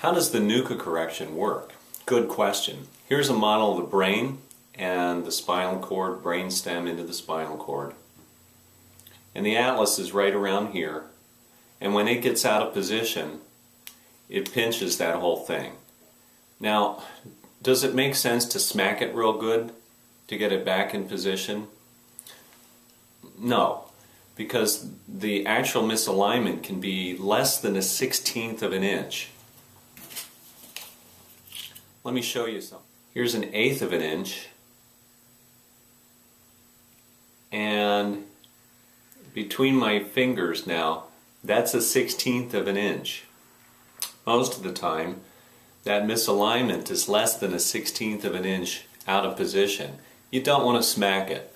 How does the NUCCA correction work? Good question. Here's a model of the brain and the spinal cord, brain stem into the spinal cord. And the atlas is right around here. And when it gets out of position, it pinches that whole thing. Now, does it make sense to smack it real good to get it back in position? No, because the actual misalignment can be less than 1/16 of an inch. Let me show you something. Here's 1/8 of an inch, and between my fingers now, that's 1/16 of an inch. Most of the time, that misalignment is less than 1/16 of an inch out of position. You don't want to smack it.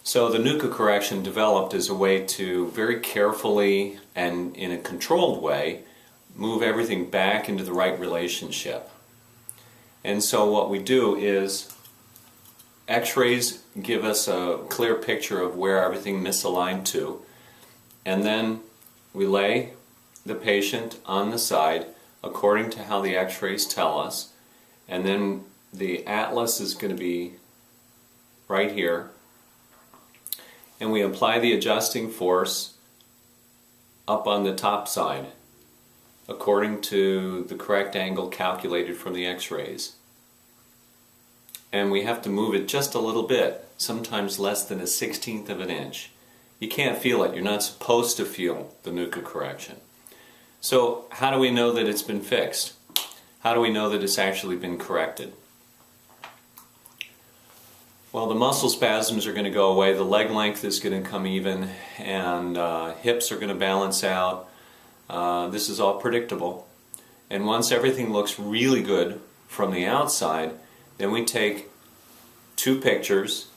So the NUCCA correction developed as a way to very carefully and in a controlled way move everything back into the right relationship. And so what we do is X-rays give us a clear picture of where everything misaligned to, and then we lay the patient on the side according to how the X-rays tell us, and then the atlas is going to be right here, and we apply the adjusting force up on the top side according to the correct angle calculated from the X-rays. And we have to move it just a little bit, sometimes less than 1/16 of an inch. You can't feel it. You're not supposed to feel the NUCCA correction. So how do we know that it's been fixed? How do we know that it's actually been corrected? Well, the muscle spasms are going to go away, the leg length is going to come even, and hips are going to balance out. This is all predictable. And once everything looks really good from the outside, then we take 2 pictures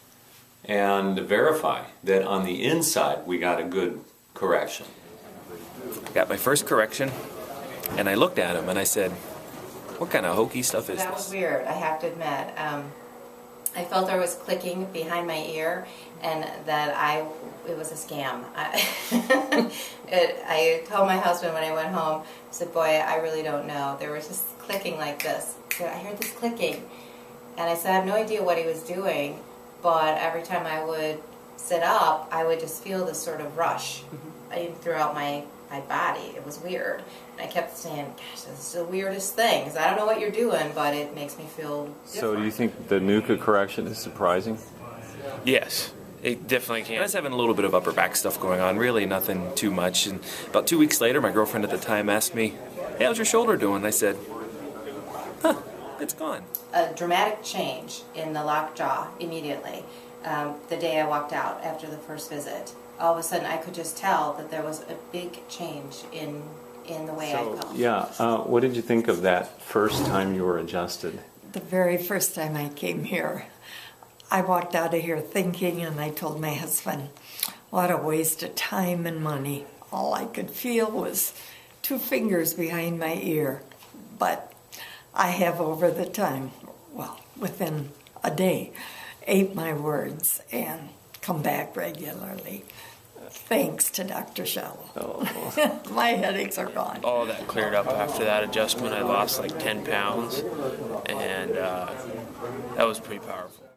and verify that on the inside we got a good correction. I got my first correction, and I looked at him and I said, what kind of hokey stuff is this? That was weird, I have to admit. I felt there was clicking behind my ear, and that it was a scam. I told my husband when I went home, I said, boy, I really don't know. There was just clicking like this. I said, I heard this clicking. And I said, I have no idea what he was doing, but every time I would sit up, I would just feel this sort of rush throughout my body. It was weird. And I kept saying, gosh, this is the weirdest thing. 'Cause I don't know what you're doing, but it makes me feel different. So do you think the NUCCA correction is surprising? Yes, it definitely can. I was having a little bit of upper back stuff going on, really nothing too much. And about 2 weeks later, my girlfriend at the time asked me, hey, how's your shoulder doing? I said, huh, it's gone. A dramatic change in the locked jaw immediately. The day I walked out after the first visit, all of a sudden I could just tell that there was a big change in the way I felt. Yeah, what did you think of that first time you were adjusted? The very first time I came here, I walked out of here thinking, and I told my husband, what a waste of time and money. All I could feel was 2 fingers behind my ear. But I have over the time, well, within a day, ate my words and come back regularly. Thanks to Dr. Schalow. Oh. My headaches are gone. All that cleared up after that adjustment. I lost like 10 pounds, and that was pretty powerful.